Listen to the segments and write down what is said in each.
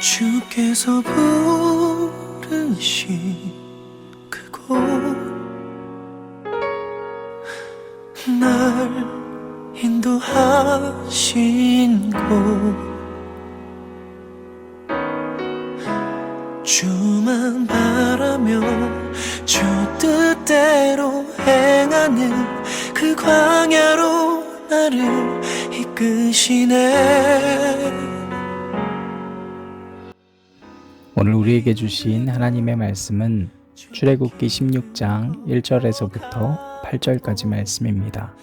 주께서 부르신 그곳 날 인도하신 곳 주만 바라며 주 뜻대로 행하는 그 광야로 나를 이끄시네. 오늘 우리에게 주신 하나님의 말씀은 출애굽기 16장 1절에서부터 8절까지 말씀입니다.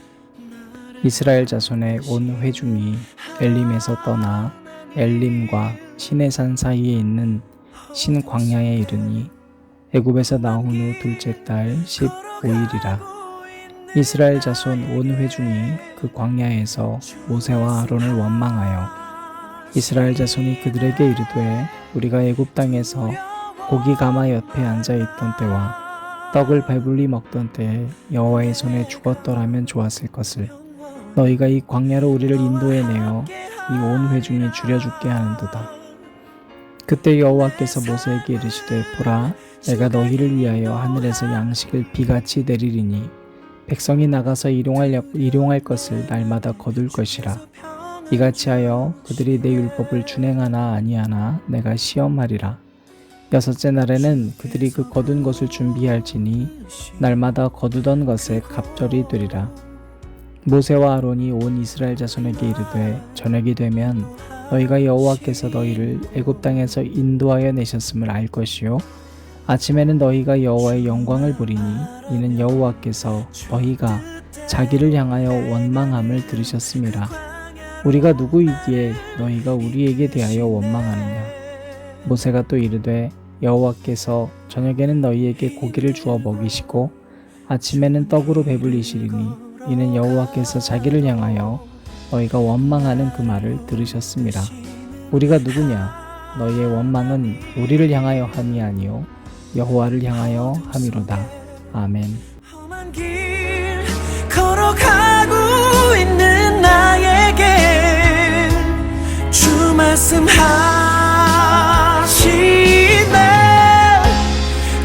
이스라엘 자손의 온 회중이 엘림에서 떠나 엘림과 시내산 사이에 있는 신광야에 이르니 애굽에서 나온 후 둘째 달 15일이라. 이스라엘 자손 온 회중이 그 광야에서 모세와 아론을 원망하여 이스라엘 자손이 그들에게 이르되 우리가 애굽 땅에서 고기 가마 옆에 앉아 있던 때와 떡을 배불리 먹던 때에 여호와의 손에 죽었더라면 좋았을 것을 너희가 이 광야로 우리를 인도해 내어 이 온 회중이 죽여 죽게 하는도다. 그때 여호와께서 모세에게 이르시되 보라 내가 너희를 위하여 하늘에서 양식을 비같이 내리리니 백성이 나가서 일용할 것을 날마다 거둘 것이라. 이같이 하여 그들이 내 율법을 준행하나 아니하나 내가 시험하리라. 여섯째 날에는 그들이 그 거둔 것을 준비할지니 날마다 거두던 것에 갑절이 되리라. 모세와 아론이 온 이스라엘 자손에게 이르되 저녁이 되면 너희가 여호와께서 너희를 애굽 땅에서 인도하여 내셨음을 알 것이요 아침에는 너희가 여호와의 영광을 보리니 이는 여호와께서 너희가 자기를 향하여 원망함을 들으셨음이라. 우리가 누구이기에 너희가 우리에게 대하여 원망하느냐. 모세가 또 이르되 여호와께서 저녁에는 너희에게 고기를 주어 먹이시고 아침에는 떡으로 배불리시리니 이는 여호와께서 자기를 향하여 너희가 원망하는 그 말을 들으셨음이라. 우리가 누구냐. 너희의 원망은 우리를 향하여 함이 아니요 여호와를 향하여 함이로다. 아멘. 험한 길 걸어가고 있는 나에게 주 말씀하시네.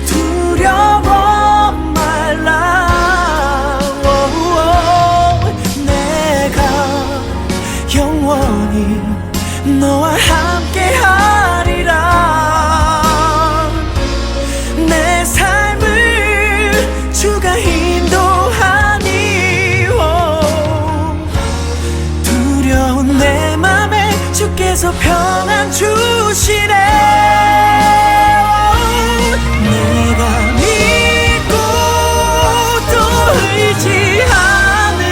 두려워 말라. 내가 영원히 너와 함께하리라. 내 삶을 주가 인도하니 두려운 내 맘에 주께서 평안 주시네. 내가 믿고 또 의지하는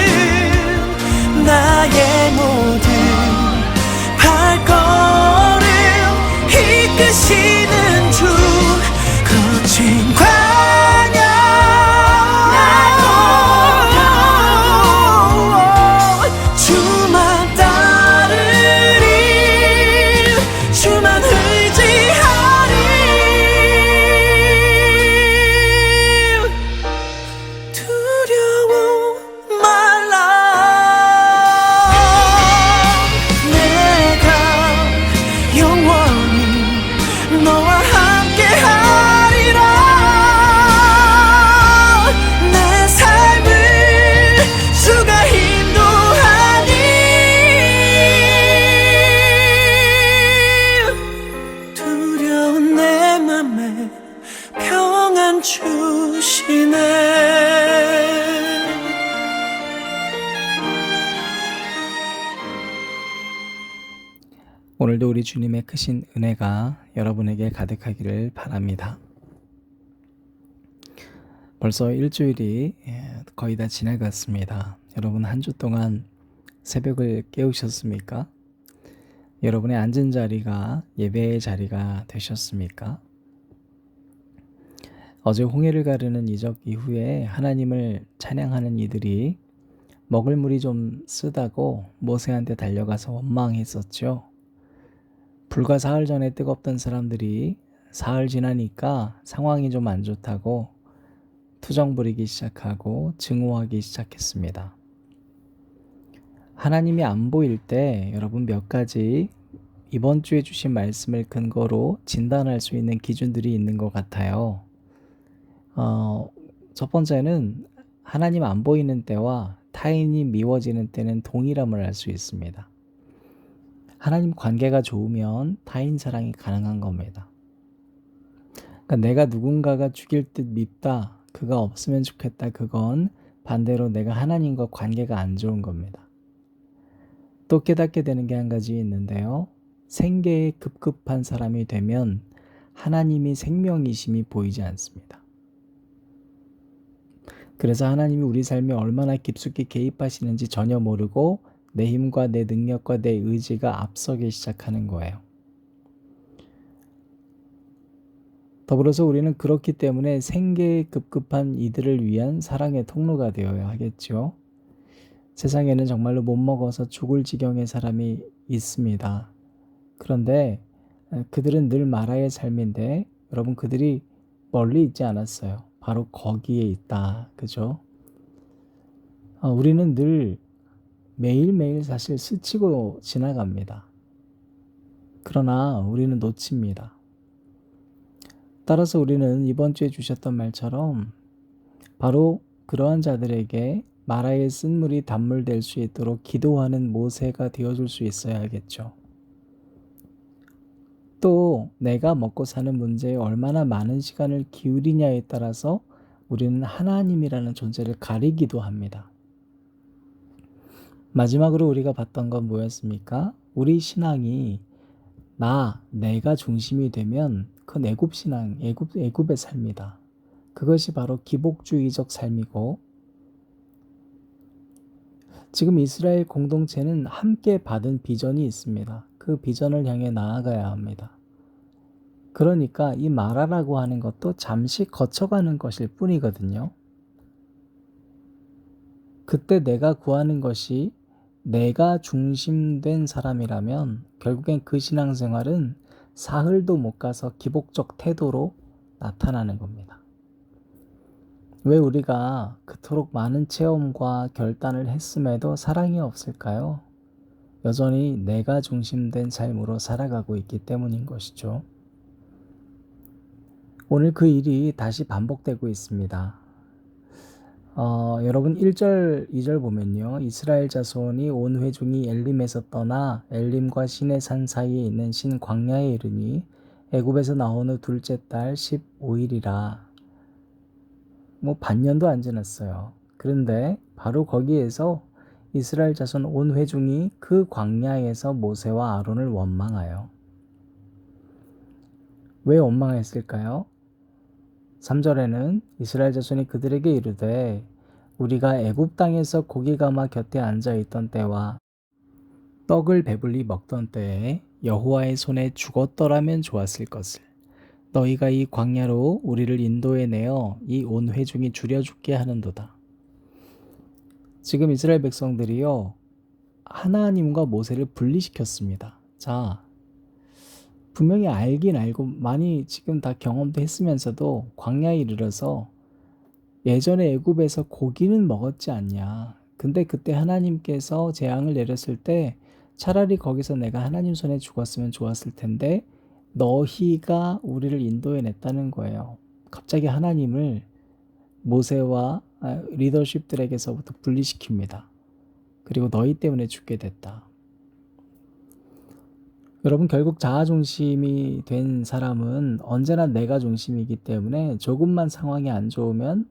나의 모든 발걸음 이끄시는 주 거친 광야 주만 따르리. 주만 의지하리. 두려워 말라. 내가 영원히 너와 함께하리라. 내 삶을 주가 인도하니 두려운 내 맘에 평안 주시네. 오늘도 우리 주님의 크신 은혜가 여러분에게 가득하기를 바랍니다. 벌써 일주일이 거의 다 지나갔습니다. 여러분 한 주 동안 새벽을 깨우셨습니까? 여러분의 앉은 자리가 예배의 자리가 되셨습니까? 어제 홍해를 가르는 이적 이후에 하나님을 찬양하는 이들이 먹을 물이 좀 쓰다고 모세한테 달려가서 원망했었죠. 불과 사흘 전에 뜨겁던 사람들이 사흘 지나니까 상황이 좀 안 좋다고 투정 부리기 시작하고 증오하기 시작했습니다. 하나님이 안 보일 때 여러분 몇 가지 이번 주에 주신 말씀을 근거로 진단할 수 있는 기준들이 있는 것 같아요. 첫 번째는 하나님 안 보이는 때와 타인이 미워지는 때는 동일함을 알 수 있습니다. 하나님 관계가 좋으면 타인 사랑이 가능한 겁니다. 그러니까 내가 누군가가 죽일 듯 밉다, 그가 없으면 좋겠다, 그건 반대로 내가 하나님과 관계가 안 좋은 겁니다. 또 깨닫게 되는 게 한 가지 있는데요. 생계에 급급한 사람이 되면 하나님이 생명이심이 보이지 않습니다. 그래서 하나님이 우리 삶에 얼마나 깊숙이 개입하시는지 전혀 모르고 내 힘과 내 능력과 내 의지가 앞서기 시작하는 거예요. 더불어서 우리는 그렇기 때문에 생계에 급급한 이들을 위한 사랑의 통로가 되어야 하겠죠. 세상에는 정말로 못 먹어서 죽을 지경의 사람이 있습니다. 그런데 그들은 늘 마라의 삶인데 여러분, 그들이 멀리 있지 않았어요. 바로 거기에 있다. 그죠? 우리는 늘 매일매일 사실 스치고 지나갑니다. 그러나 우리는 놓칩니다. 따라서 우리는 이번 주에 주셨던 말처럼 바로 그러한 자들에게 마라의 쓴물이 단물 될 수 있도록 기도하는 모세가 되어줄 수 있어야겠죠. 또 내가 먹고 사는 문제에 얼마나 많은 시간을 기울이냐에 따라서 우리는 하나님이라는 존재를 가리기도 합니다. 마지막으로 우리가 봤던 건 뭐였습니까? 우리 신앙이 내가 중심이 되면 그건 애굽신앙, 애굽의 삶이다. 그것이 바로 기복주의적 삶이고, 지금 이스라엘 공동체는 함께 받은 비전이 있습니다. 그 비전을 향해 나아가야 합니다. 그러니까 이 마라라고 하는 것도 잠시 거쳐가는 것일 뿐이거든요. 그때 내가 구하는 것이 내가 중심된 사람이라면 결국엔 그 신앙생활은 사흘도 못 가서 기복적 태도로 나타나는 겁니다. 왜 우리가 그토록 많은 체험과 결단을 했음에도 사랑이 없을까요? 여전히 내가 중심된 삶으로 살아가고 있기 때문인 것이죠. 오늘 그 일이 다시 반복되고 있습니다. 여러분 1절, 2절 보면요. 이스라엘 자손이 온 회중이 엘림에서 떠나 엘림과 시내 산 사이에 있는 신 광야에 이르니 애굽에서 나온 후 둘째 달 15일이라. 반년도 안 지났어요. 그런데 바로 거기에서 이스라엘 자손 온 회중이 그 광야에서 모세와 아론을 원망하여. 왜 원망했을까요? 3절에는 이스라엘 자손이 그들에게 이르되 우리가 애굽 땅에서 고기 가마 곁에 앉아 있던 때와 떡을 배불리 먹던 때에 여호와의 손에 죽었더라면 좋았을 것을 너희가 이 광야로 우리를 인도해 내어 이 온 회중이 줄여 죽게 하는도다. 지금 이스라엘 백성들이요, 하나님과 모세를 분리시켰습니다. 자, 분명히 알긴 알고 많이 지금 다 경험도 했으면서도 광야에 이르러서 예전에 애굽에서 고기는 먹었지 않냐. 근데 그때 하나님께서 재앙을 내렸을 때 차라리 거기서 내가 하나님 손에 죽었으면 좋았을 텐데 너희가 우리를 인도해 냈다는 거예요. 갑자기 하나님을 모세와 리더십들에게서부터 분리시킵니다. 그리고 너희 때문에 죽게 됐다. 여러분, 결국 자아중심이 된 사람은 언제나 내가 중심이기 때문에 조금만 상황이 안 좋으면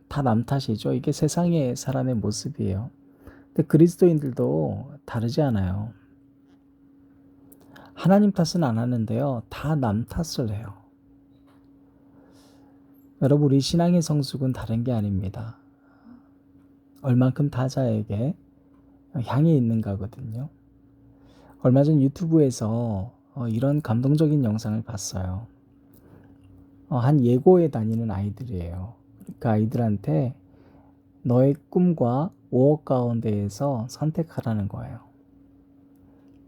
다 남 탓이죠. 이게 세상의 사람의 모습이에요. 근데 그리스도인들도 다르지 않아요. 하나님 탓은 안 하는데요. 다 남 탓을 해요. 여러분, 우리 신앙의 성숙은 다른 게 아닙니다. 얼만큼 타자에게 향해 있는가거든요. 얼마 전 유튜브에서 이런 감동적인 영상을 봤어요. 한 예고에 다니는 아이들이에요. 그 아이들한테 너의 꿈과 5억 가운데에서 선택하라는 거예요.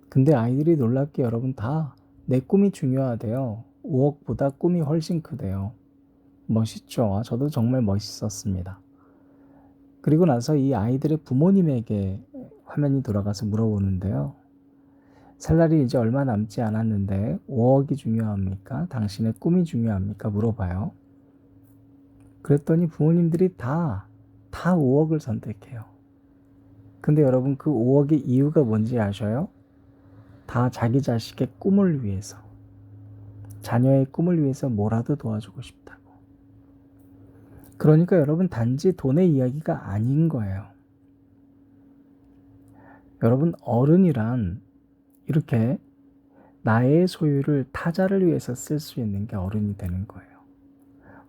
근데 아이들이 놀랍게 여러분 다 내 꿈이 중요하대요. 5억보다 꿈이 훨씬 크대요. 멋있죠? 저도 정말 멋있었습니다. 그리고 나서 이 아이들의 부모님에게 화면이 돌아가서 물어보는데요. 살 날이 이제 얼마 남지 않았는데 5억이 중요합니까? 당신의 꿈이 중요합니까? 물어봐요. 그랬더니 부모님들이 다 5억을 선택해요. 근데 여러분 그 5억의 이유가 뭔지 아셔요? 다 자기 자식의 꿈을 위해서, 자녀의 꿈을 위해서 뭐라도 도와주고 싶다고. 그러니까 여러분 단지 돈의 이야기가 아닌 거예요. 여러분 어른이란 이렇게 나의 소유를 타자를 위해서 쓸 수 있는 게 어른이 되는 거예요.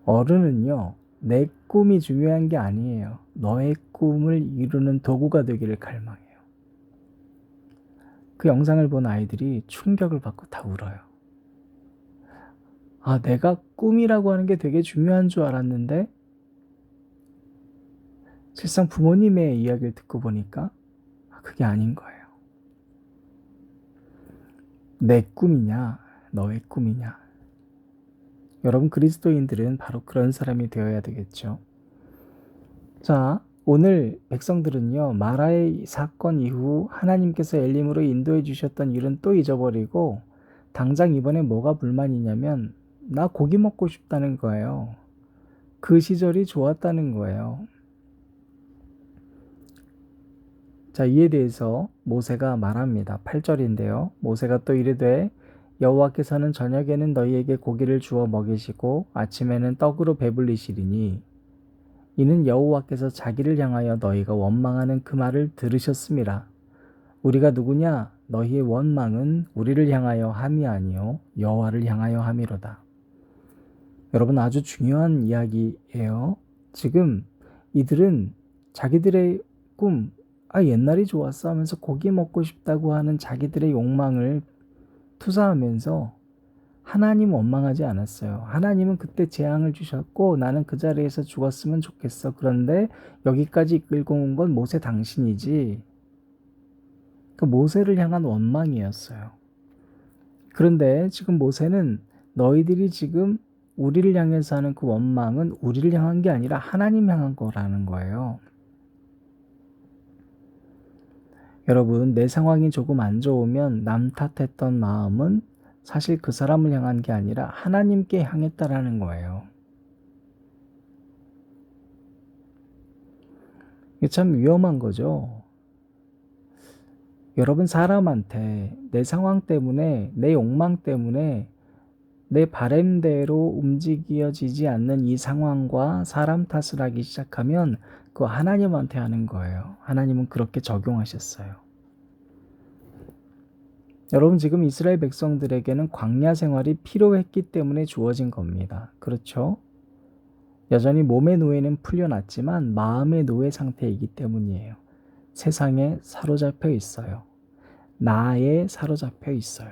어른은요, 내 꿈이 중요한 게 아니에요. 너의 꿈을 이루는 도구가 되기를 갈망해요. 그 영상을 본 아이들이 충격을 받고 다 울어요. 아, 내가 꿈이라고 하는 게 되게 중요한 줄 알았는데 실상 부모님의 이야기를 듣고 보니까 그게 아닌 거예요. 내 꿈이냐, 너의 꿈이냐. 여러분 그리스도인들은 바로 그런 사람이 되어야 되겠죠. 자, 오늘 백성들은요, 마라의 사건 이후 하나님께서 엘림으로 인도해 주셨던 일은 또 잊어버리고 당장 이번에 뭐가 불만이냐면 나 고기 먹고 싶다는 거예요. 그 시절이 좋았다는 거예요. 자, 이에 대해서 모세가 말합니다. 8절인데요. 모세가 또 이르되 여호와께서는 저녁에는 너희에게 고기를 주어 먹이시고 아침에는 떡으로 배불리시리니 이는 여호와께서 자기를 향하여 너희가 원망하는 그 말을 들으셨음이라. 우리가 누구냐? 너희의 원망은 우리를 향하여 함이 아니요 여호와를 향하여 함이로다. 여러분 아주 중요한 이야기예요. 지금 이들은 자기들의 꿈, 옛날이 좋았어 하면서 고기 먹고 싶다고 하는 자기들의 욕망을 투사하면서 하나님 원망하지 않았어요. 하나님은 그때 재앙을 주셨고 나는 그 자리에서 죽었으면 좋겠어. 그런데 여기까지 이끌고 온 건 모세 당신이지. 그 모세를 향한 원망이었어요. 그런데 지금 모세는 너희들이 지금 우리를 향해서 하는 그 원망은 우리를 향한 게 아니라 하나님 향한 거라는 거예요. 여러분, 내 상황이 조금 안 좋으면 남 탓했던 마음은 사실 그 사람을 향한 게 아니라 하나님께 향했다라는 거예요. 이게 참 위험한 거죠. 여러분 사람한테 내 상황 때문에, 내 욕망 때문에 내 바램대로 움직여지지 않는 이 상황과 사람 탓을 하기 시작하면 그거 하나님한테 하는 거예요. 하나님은 그렇게 적용하셨어요. 여러분 지금 이스라엘 백성들에게는 광야 생활이 필요했기 때문에 주어진 겁니다. 그렇죠? 여전히 몸의 노예는 풀려났지만 마음의 노예 상태이기 때문이에요. 세상에 사로잡혀 있어요. 나에 사로잡혀 있어요.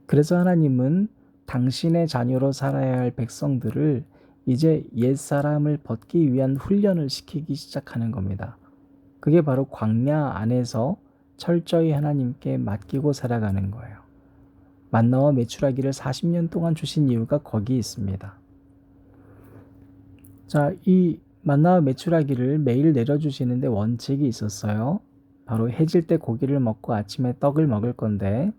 그래서 하나님은 당신의 자녀로 살아야 할 백성들을 이제 옛사람을 벗기 위한 훈련을 시키기 시작하는 겁니다. 그게 바로 광야 안에서 철저히 하나님께 맡기고 살아가는 거예요. 만나와 메추라기를 40년 동안 주신 이유가 거기 있습니다. 자, 이 만나와 메추라기를 매일 내려주시는데 원칙이 있었어요. 바로 해질 때 고기를 먹고 아침에 떡을 먹을 건데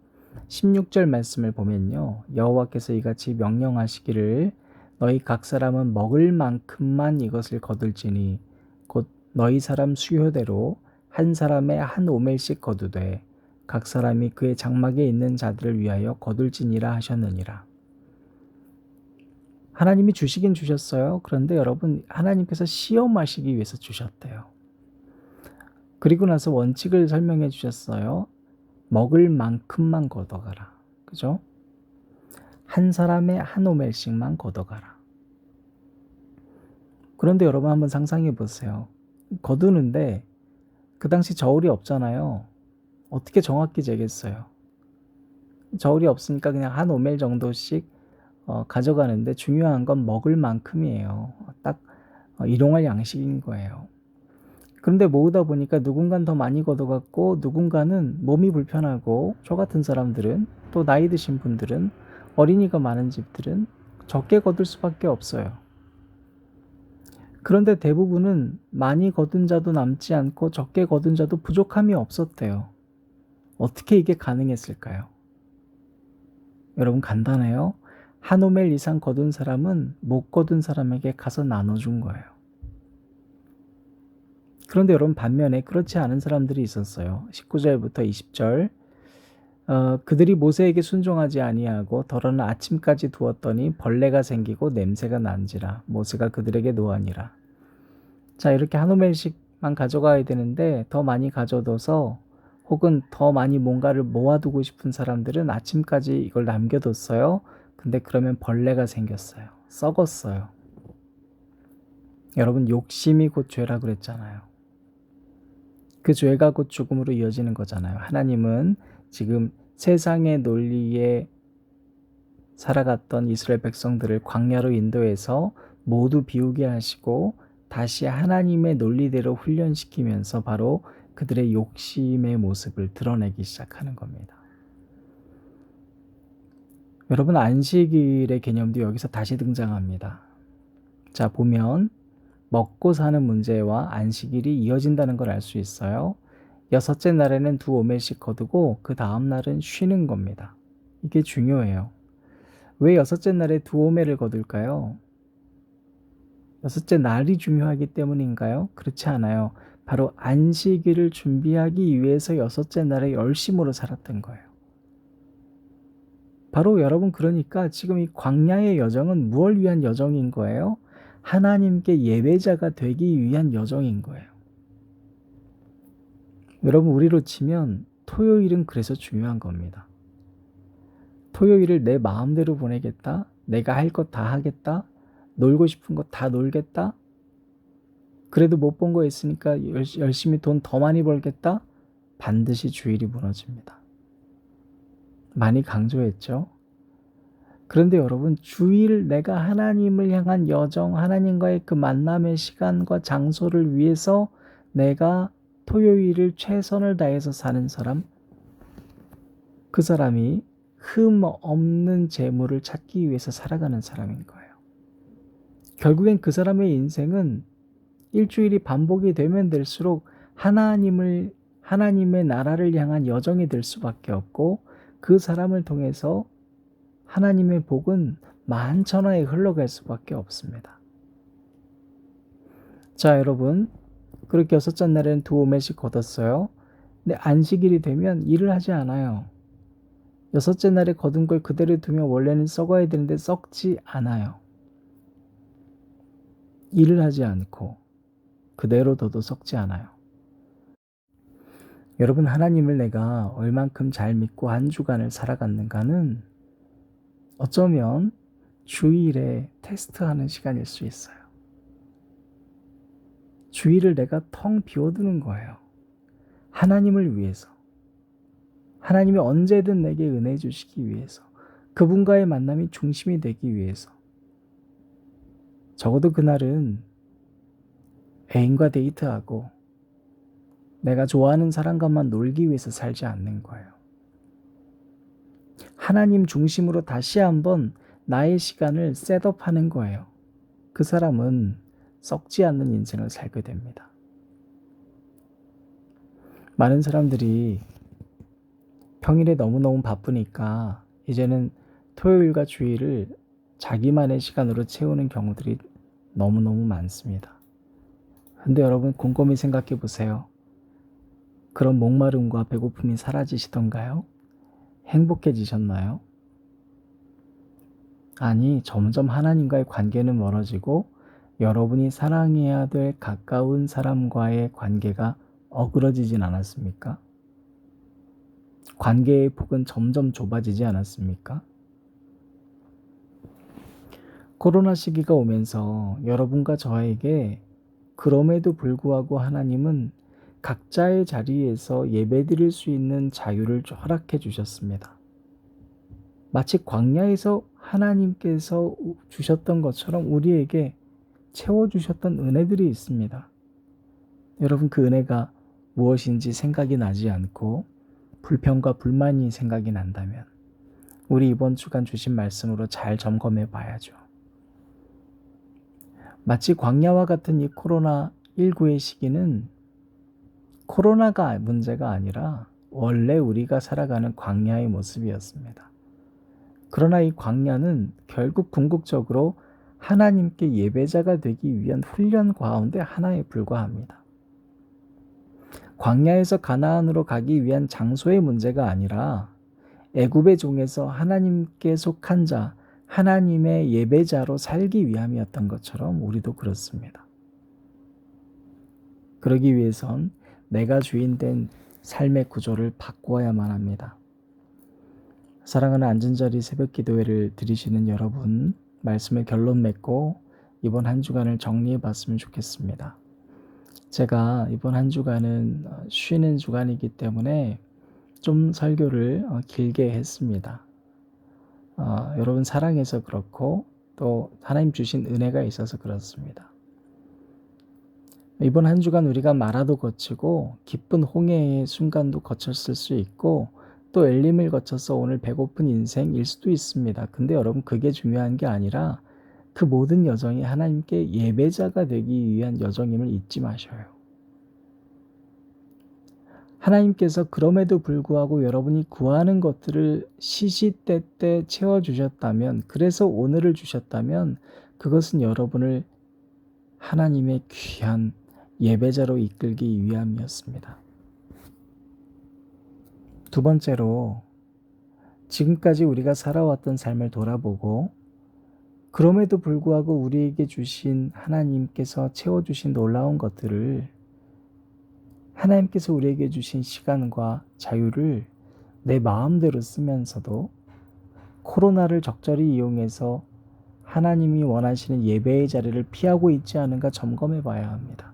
16절 말씀을 보면요. 여호와께서 이같이 명령하시기를 너희 각 사람은 먹을 만큼만 이것을 거둘지니 곧 너희 사람 수요대로 한 사람의 한 오멜씩 거두되 각 사람이 그의 장막에 있는 자들을 위하여 거둘지니라 하셨느니라. 하나님이 주시긴 주셨어요. 그런데 여러분 하나님께서 시험하시기 위해서 주셨대요. 그리고 나서 원칙을 설명해 주셨어요. 먹을 만큼만 걷어가라. 그죠? 한 사람의 한 오멜씩만 걷어가라. 그런데 여러분 한번 상상해 보세요. 거두는데 그 당시 저울이 없잖아요. 어떻게 정확히 재겠어요? 저울이 없으니까 그냥 한 오멜 정도씩 가져가는데 중요한 건 먹을 만큼이에요. 딱 일용할 양식인 거예요. 그런데 모으다 보니까 누군가는 더 많이 걷어갔고 누군가는 몸이 불편하고 저 같은 사람들은 또 나이 드신 분들은 어린이가 많은 집들은 적게 거둘 수밖에 없어요. 그런데 대부분은 많이 거둔 자도 남지 않고 적게 거둔 자도 부족함이 없었대요. 어떻게 이게 가능했을까요? 여러분 간단해요. 한 오멜 이상 거둔 사람은 못 거둔 사람에게 가서 나눠준 거예요. 그런데 여러분 반면에 그렇지 않은 사람들이 있었어요. 19절부터 20절 그들이 모세에게 순종하지 아니하고 더러는 아침까지 두었더니 벌레가 생기고 냄새가 난지라 모세가 그들에게 노하니라. 자, 이렇게 한 오멜씩만 가져가야 되는데 더 많이 가져둬서 혹은 더 많이 뭔가를 모아두고 싶은 사람들은 아침까지 이걸 남겨뒀어요. 근데 그러면 벌레가 생겼어요. 썩었어요. 여러분 욕심이 곧 죄라 그랬잖아요. 그 죄가 곧 죽음으로 이어지는 거잖아요. 하나님은 지금 세상의 논리에 살아갔던 이스라엘 백성들을 광야로 인도해서 모두 비우게 하시고 다시 하나님의 논리대로 훈련시키면서 바로 그들의 욕심의 모습을 드러내기 시작하는 겁니다. 여러분 안식일의 개념도 여기서 다시 등장합니다. 자, 보면 먹고 사는 문제와 안식일이 이어진다는 걸 알 수 있어요. 여섯째 날에는 2오멜씩 거두고 그 다음 날은 쉬는 겁니다. 이게 중요해요. 왜 여섯째 날에 2오멜을 거둘까요? 여섯째 날이 중요하기 때문인가요? 그렇지 않아요. 바로 안식일을 준비하기 위해서 여섯째 날에 열심으로 살았던 거예요. 바로 여러분 그러니까 지금 이 광야의 여정은 무엇을 위한 여정인 거예요? 하나님께 예배자가 되기 위한 여정인 거예요. 여러분 우리로 치면 토요일은 그래서 중요한 겁니다. 토요일을 내 마음대로 보내겠다. 내가 할 것 다 하겠다. 놀고 싶은 거 다 놀겠다. 그래도 못 본 거 있으니까 열심히 돈 더 많이 벌겠다. 반드시 주일이 무너집니다. 많이 강조했죠. 그런데 여러분 주일 내가 하나님을 향한 여정, 하나님과의 그 만남의 시간과 장소를 위해서 내가 토요일을 최선을 다해서 사는 사람, 그 사람이 흠 없는 재물을 찾기 위해서 살아가는 사람인 거예요. 결국엔 그 사람의 인생은 일주일이 반복이 되면 될수록 하나님의 나라를 향한 여정이 될 수밖에 없고 그 사람을 통해서 하나님의 복은 만천하에 흘러갈 수밖에 없습니다. 자, 여러분 그렇게 여섯째 날에는 2오멜씩 거뒀어요. 근데 안식일이 되면 일을 하지 않아요. 여섯째 날에 거둔 걸 그대로 두면 원래는 썩어야 되는데 썩지 않아요. 일을 하지 않고 그대로 둬도 썩지 않아요. 여러분 하나님을 내가 얼만큼 잘 믿고 한 주간을 살아갔는가는 어쩌면 주일에 테스트하는 시간일 수 있어요. 주일을 내가 텅 비워두는 거예요. 하나님을 위해서. 하나님이 언제든 내게 은혜 주시기 위해서. 그분과의 만남이 중심이 되기 위해서. 적어도 그날은 애인과 데이트하고 내가 좋아하는 사람과만 놀기 위해서 살지 않는 거예요. 하나님 중심으로 다시 한번 나의 시간을 셋업하는 거예요. 그 사람은 썩지 않는 인생을 살게 됩니다. 많은 사람들이 평일에 너무너무 바쁘니까 이제는 토요일과 주일을 자기만의 시간으로 채우는 경우들이 너무너무 많습니다. 근데 여러분 곰곰이 생각해 보세요. 그런 목마름과 배고픔이 사라지시던가요? 행복해지셨나요? 아니, 점점 하나님과의 관계는 멀어지고 여러분이 사랑해야 될 가까운 사람과의 관계가 어그러지진 않았습니까? 관계의 폭은 점점 좁아지지 않았습니까? 코로나 시기가 오면서 여러분과 저에게 그럼에도 불구하고 하나님은 각자의 자리에서 예배드릴 수 있는 자유를 허락해 주셨습니다. 마치 광야에서 하나님께서 주셨던 것처럼 우리에게 채워주셨던 은혜들이 있습니다. 여러분 그 은혜가 무엇인지 생각이 나지 않고 불평과 불만이 생각이 난다면 우리 이번 주간 주신 말씀으로 잘 점검해 봐야죠. 마치 광야와 같은 이 코로나19의 시기는 코로나가 문제가 아니라 원래 우리가 살아가는 광야의 모습이었습니다. 그러나 이 광야는 결국 궁극적으로 하나님께 예배자가 되기 위한 훈련 가운데 하나에 불과합니다. 광야에서 가나안으로 가기 위한 장소의 문제가 아니라 애굽의 종에서 하나님께 속한 자, 하나님의 예배자로 살기 위함이었던 것처럼 우리도 그렇습니다. 그러기 위해선 내가 주인된 삶의 구조를 바꾸어야만 합니다. 사랑하는 앉은자리 새벽기도회를 드리시는 여러분, 말씀을 결론 맺고 이번 한 주간을 정리해 봤으면 좋겠습니다. 제가 이번 한 주간은 쉬는 주간이기 때문에 좀 설교를 길게 했습니다. 여러분 사랑해서 그렇고 또 하나님 주신 은혜가 있어서 그렇습니다. 이번 한 주간 우리가 마라도 거치고 기쁜 홍해의 순간도 거쳤을 수 있고 또 엘림을 거쳐서 오늘 배고픈 인생일 수도 있습니다. 근데 여러분 그게 중요한 게 아니라 그 모든 여정이 하나님께 예배자가 되기 위한 여정임을 잊지 마셔요. 하나님께서 그럼에도 불구하고 여러분이 구하는 것들을 시시때때 채워주셨다면, 그래서 오늘을 주셨다면 그것은 여러분을 하나님의 귀한 예배자로 이끌기 위함이었습니다. 두 번째로, 지금까지 우리가 살아왔던 삶을 돌아보고 그럼에도 불구하고 우리에게 주신 하나님께서 채워주신 놀라운 것들을, 하나님께서 우리에게 주신 시간과 자유를 내 마음대로 쓰면서도 코로나를 적절히 이용해서 하나님이 원하시는 예배의 자리를 피하고 있지 않은가 점검해 봐야 합니다.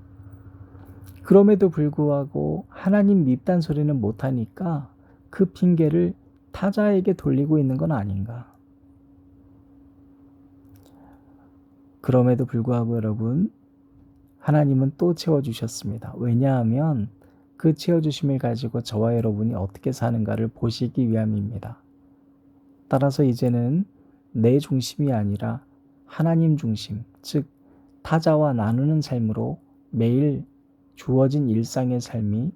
그럼에도 불구하고 하나님 밉단 소리는 못하니까 그 핑계를 타자에게 돌리고 있는 건 아닌가. 그럼에도 불구하고 여러분, 하나님은 또 채워주셨습니다. 왜냐하면 그 채워주심을 가지고 저와 여러분이 어떻게 사는가를 보시기 위함입니다. 따라서 이제는 내 중심이 아니라 하나님 중심, 즉 타자와 나누는 삶으로 매일 주어진 일상의 삶이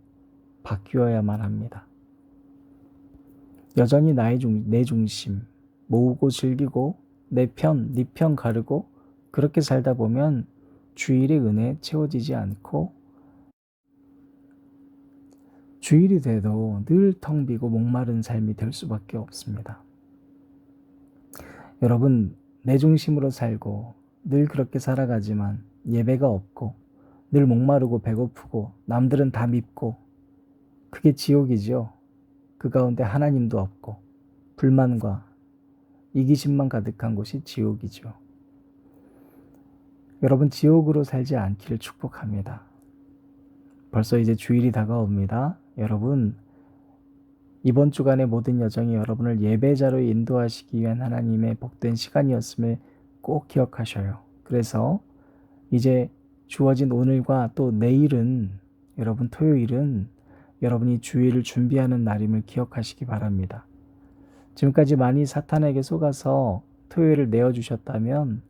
바뀌어야만 합니다. 여전히 내 중심, 모으고 즐기고 내 편, 네 편 가르고 그렇게 살다 보면 주일의 은혜 채워지지 않고 주일이 돼도 늘 텅 비고 목마른 삶이 될 수밖에 없습니다. 여러분, 내 중심으로 살고 늘 그렇게 살아가지만 예배가 없고 늘 목마르고 배고프고 남들은 다 밉고 그게 지옥이죠. 그 가운데 하나님도 없고 불만과 이기심만 가득한 곳이 지옥이죠. 여러분, 지옥으로 살지 않기를 축복합니다. 벌써 이제 주일이 다가옵니다. 여러분, 이번 주간의 모든 여정이 여러분을 예배자로 인도하시기 위한 하나님의 복된 시간이었음을 꼭 기억하셔요. 그래서 이제 주어진 오늘과 또 내일은, 여러분 토요일은 여러분이 주일을 준비하는 날임을 기억하시기 바랍니다. 지금까지 많이 사탄에게 속아서 토요일을 내어주셨다면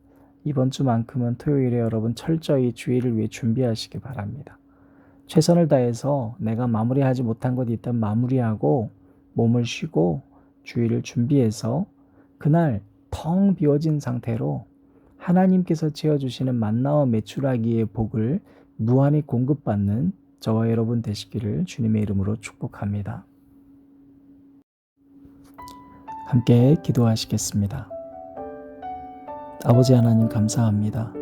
이번 주만큼은 토요일에 여러분 철저히 주일을 위해 준비하시기 바랍니다. 최선을 다해서 내가 마무리하지 못한 것이 있다면 마무리하고 몸을 쉬고 주일을 준비해서 그날 텅 비워진 상태로 하나님께서 채워주시는 만나와 메추라기의 복을 무한히 공급받는 저와 여러분 되시기를 주님의 이름으로 축복합니다. 함께 기도하시겠습니다. 아버지 하나님 감사합니다.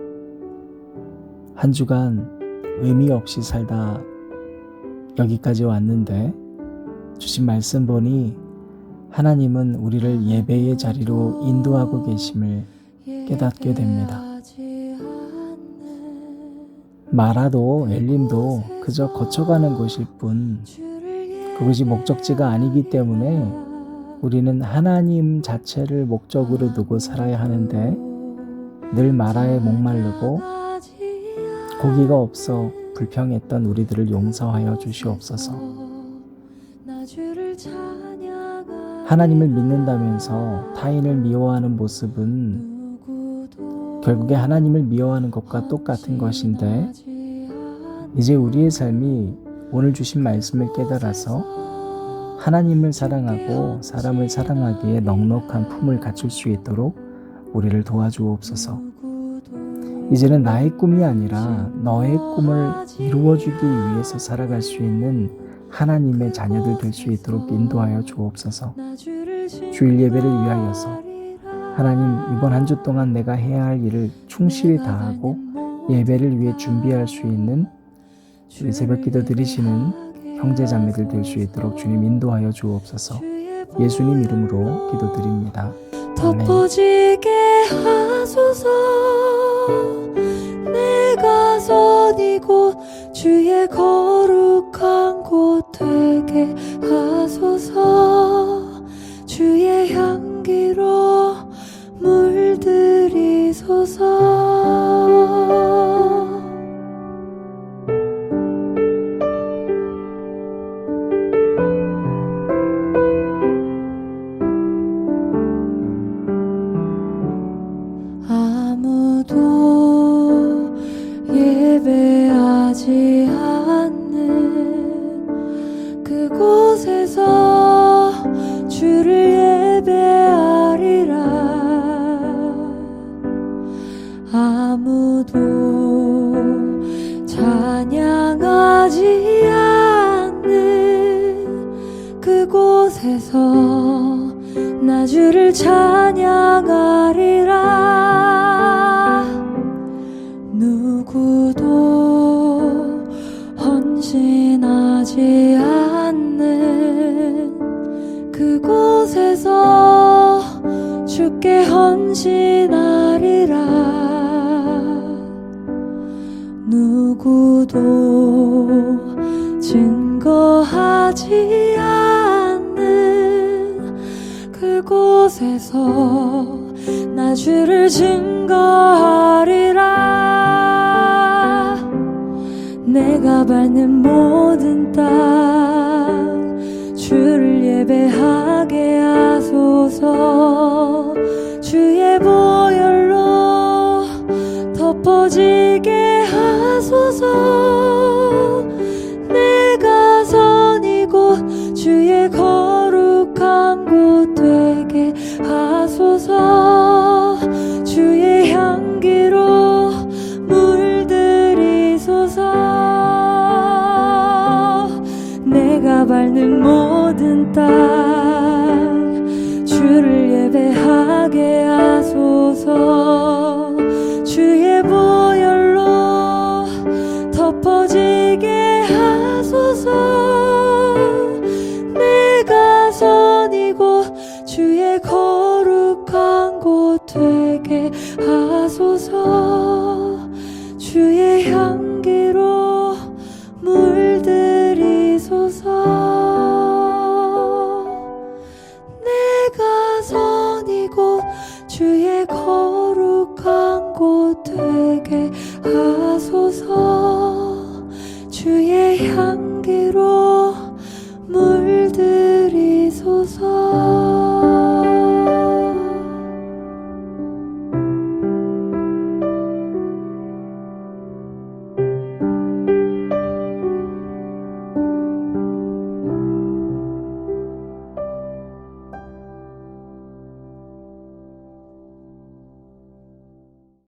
한 주간 의미 없이 살다 여기까지 왔는데 주신 말씀 보니 하나님은 우리를 예배의 자리로 인도하고 계심을 깨닫게 됩니다. 마라도 엘림도 그저 거쳐가는 곳일 뿐 그것이 목적지가 아니기 때문에 우리는 하나님 자체를 목적으로 두고 살아야 하는데 늘 마라에 목마르고 고기가 없어 불평했던 우리들을 용서하여 주시옵소서. 하나님을 믿는다면서 타인을 미워하는 모습은 결국에 하나님을 미워하는 것과 똑같은 것인데 이제 우리의 삶이 오늘 주신 말씀을 깨달아서 하나님을 사랑하고 사람을 사랑하기에 넉넉한 품을 갖출 수 있도록 우리를 도와주옵소서. 이제는 나의 꿈이 아니라 너의 꿈을 이루어주기 위해서 살아갈 수 있는 하나님의 자녀들 될 수 있도록 인도하여 주옵소서. 주일 예배를 위하여서 하나님, 이번 한 주 동안 내가 해야 할 일을 충실히 다하고 예배를 위해 준비할 수 있는 우리 새벽 기도 드리시는 형제 자매들 될 수 있도록 주님 인도하여 주옵소서. 예수님 이름으로 기도드립니다. 아멘. 덮어지게 하소서. 내가 선 이곳 주의 거룩한 곳 되게 하소서. 주의 향기로 물들이소서. 아무도 예배하지 않는 그곳에서 주를 예배하리라. 아무도 찬양하지 않는 그곳에서 나 주를 찬양하리라. 누구도 헌신하지 않는 그곳에서 주께 헌신하리라. 누구도 증거하지 않는 그곳에서 나 주를 증거하리라. 내가 밟는 모든 땅 주를 예배하게 하소서. 주의 보혈로 덮어지게 하소서. 내가 선 이곳 주의 거룩한 곳 되게 하소서. 주의 향기로 물들이소서. 내가 밟는 모든 땅 주를 예배하게 하소서. 주의 보혈로 덮어지게 하소서. 내가 선 이곳 주의 거룩한 곳 되게 하소서. 주의 향